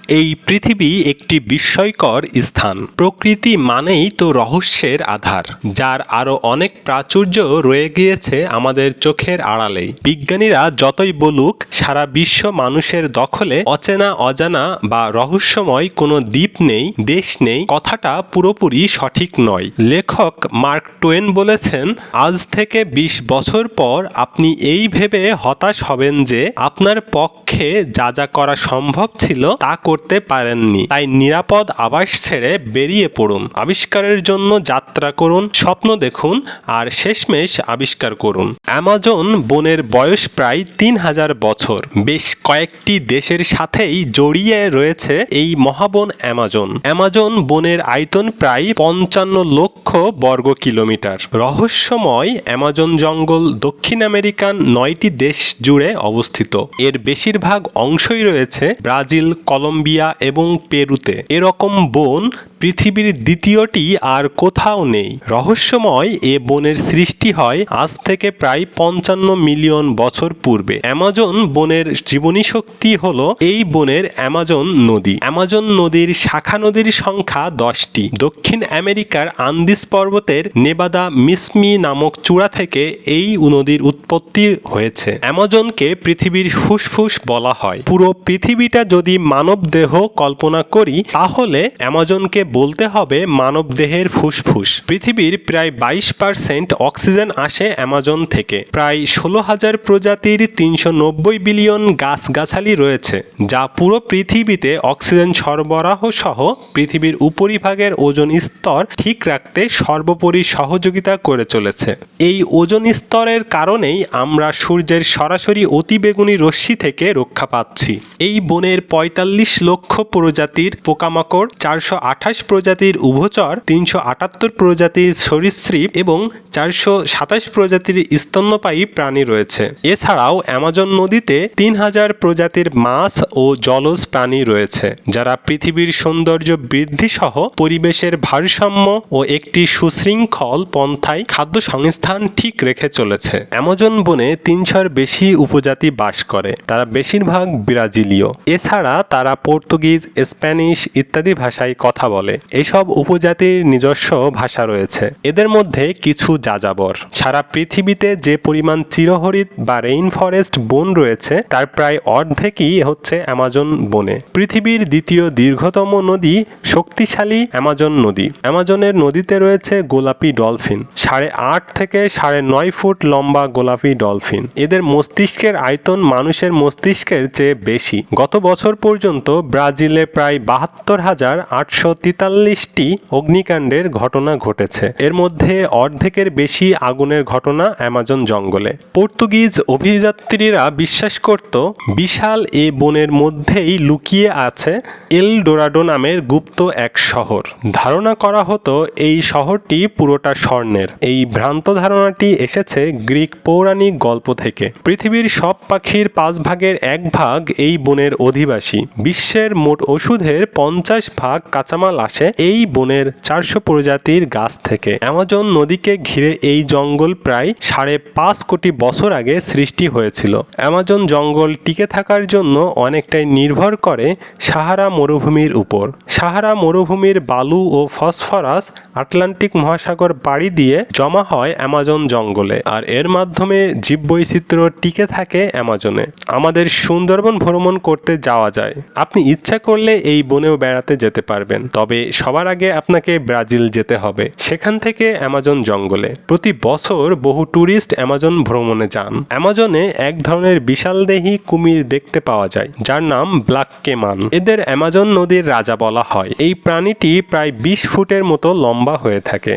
এই পৃথিবী একটি বিস্ময়কর স্থান। প্রকৃতি মানেই তো রহস্যের আধার, যার আরো অনেক প্রাচুর্য রয়ে গিয়েছে আমাদের চোখের আড়ালেই। বিজ্ঞানীরা যতই বলুক সারা বিশ্ব মানুষের দখলে, অচেনা অজানা বা রহস্যময় কোনো দ্বীপ নেই, দেশ নেই, কথাটা পুরোপুরি সঠিক নয়। লেখক মার্ক টোয়েন বলেছেন, আজ থেকে 20 বছর পর আপনি এই ভেবে হতাশ হবেন যে আপনার পক্ষে যা যা করা সম্ভব ছিল তা করতে পারেননি। তাই নিরাপদ আবাস ছেড়ে বেরিয়ে পড়ুন, আবিষ্কারের জন্য যাত্রা করুন, স্বপ্ন দেখুন আর শেষমেশ আবিষ্কার করুন। অ্যামাজন বনের বয়স প্রায় 3000 বছর। বেশ কয়েকটি দেশের সাথেই জড়িয়ে রয়েছে এই মহাবন অ্যামাজন। অ্যামাজন বনের আয়তন প্রায় 55 লক্ষ বর্গ কিলোমিটার। রহস্যময় অ্যামাজন জঙ্গল দক্ষিণ আমেরিকান 9টি দেশ জুড়ে অবস্থিত। এর বেশিরভাগ অংশই রয়েছে ব্রাজিল, কলম্বিয়া এবং পেরুতে। এরকম বন পৃথিবীর দ্বিতীয়টি আর কোথাও নেই। রহস্যময় এ বনের সৃষ্টি হয় আজ থেকে প্রায় 55 মিলিয়ন বছর পূর্বে। অ্যামাজন বনের জীবনী শক্তি হল এই বনের অ্যামাজন নদী। অ্যামাজন নদীর শাখা নদীর সংখ্যা 10টি। দক্ষিণ আমেরিকার আন্দিস পর্বতের নেবাদা মিসমি নামক চূড়া থেকে এই নদীর উৎপত্তি হয়েছে। অ্যামাজনকে পৃথিবীর ফুসফুস বলা হয়। পুরো পৃথিবীটা যদি মানব দেহ কল্পনা করি তাহলে অ্যামাজনকে বলতে হবে মানব দেহের ফুসফুস। পৃথিবীর প্রায় 22% অক্সিজেন আসে অ্যামাজন থেকে। প্রায় 16,000 প্রজাতির 390 বিলিয়ন গাছগাছালি রয়েছে, যা পুরো পৃথিবীতে অক্সিজেন সরবরাহ সহ পৃথিবীর উপরিভাগের ওজোন স্তর ঠিক রাখতে সর্বোপরি সহযোগিতা করে চলেছে। এই ওজোন স্তরের কারণেই আমরা সূর্যের সরাসরি অতিবেগুনি রশ্মি থেকে রক্ষা পাচ্ছি। এই বনের 45 লক্ষ প্রজাতির পোকামাকড়, 428 প্রজাতির উভচর, 378 প্রজাতির সরীসৃপ এবং 427 প্রজাতির স্তন্যপায়ী প্রাণী রয়েছে। এছাড়াও অ্যামাজন নদীতে 3000 প্রজাতির মাছ ও জলজ প্রাণী রয়েছে, যারা পৃথিবীর সৌন্দর্য বৃদ্ধি সহ পরিবেশের ভারসাম্য ও একটি সুশৃঙ্খল পন্থায় খাদ্য সংস্থান ঠিক রেখে চলেছে। অ্যামাজন বনে 300-র বেশি উপজাতি বাস করে। তারা বেশিরভাগ ব্রাজিলীয়। এছাড়া তারা পর্তুগিজ, স্প্যানিশ ইত্যাদি ভাষায় কথা বলে। এসব উপজাতির নিজস্ব ভাষা রয়েছে। এদের মধ্যে কিছু যাযাবর। সারা পৃথিবীতে যে পরিমাণ চিরহরিৎ বা রেইন ফরেস্ট বন রয়েছে তার প্রায় অর্ধেকই হচ্ছে অ্যামাজন বনে। পৃথিবীর দ্বিতীয় দীর্ঘতম নদী শক্তিশালী অ্যামাজন নদী। অ্যামাজনের নদীতে রয়েছে গোলাপি ডলফিন। 8.5 থেকে 9.5 ফুট লম্বা গোলাপি ডলফিন। এদের মস্তিষ্কের আয়তন মানুষের মস্তিষ্কের চেয়ে বেশি। গত বছর পর্যন্ত ব্রাজিলে প্রায় 72,843টি অগ্নিকাণ্ডের ঘটনা ঘটেছে। এর মধ্যে অর্ধেকের বেশি আগুনের ঘটনা অ্যামাজন জঙ্গলে। পর্তুগিজ অভিযাত্রীরা বিশ্বাস করত বিশাল এ বনের মধ্যেই লুকিয়ে আছে এল ডোরাডো নামের গুপ্ত এক শহর। ধারণা করা হতো এই শহরটি পুরোটা স্বর্ণের। এই ভ্রান্ত ধারণাটি এসেছে গ্রিক পৌরাণিক গল্প থেকে। পৃথিবীর সব পাখির 5 ভাগের 1 ভাগ এই বনের অধিবাসী। বিশ্বের মোট ওষুধের 50 ভাগ কাঁচামাল আসে এই বনের 400 প্রজাতির গাছ থেকে। অ্যামাজন নদীকে ঘিরে এই জঙ্গল প্রায় 5.5 কোটি বছর আগে সৃষ্টি হয়েছিল। অ্যামাজন জঙ্গল টিকে থাকার জন্য অনেকটাই নির্ভর করে সাহারা মরুভূমির উপর। সাহারা মরুভূমির বালু ও ফসফরাস আটলান্টিক মহাসাগর পাড়ি দিয়ে জমা হয় অ্যামাজন জঙ্গলে, আর এর মাধ্যমে জীববৈচিত্র্য টিকে থাকে অ্যামাজনে। আমাদের সুন্দরবন ভ্রমণ করতে যাওয়া যায়। আপনি ইচ্ছা করলে এই বনেও বেড়াতে যেতে পারবেন, তবে সবার আগে আপনাকে ব্রাজিল যেতে হবে, সেখান থেকে অ্যামাজন জঙ্গলে। প্রতি বছর বহু ট্যুরিস্ট অ্যামাজন ভ্রমণে যান। অ্যামাজনে এক ধরনের বিশালদেহী কুমির দেখতে পাওয়া যায়, যার নাম ব্ল্যাক কেমান। এদের অ্যামাজন নদীর রাজা বলা হয়। এই প্রাণীটি প্রায় 20 ফুটের মতো লম্বা হয়ে থাকে।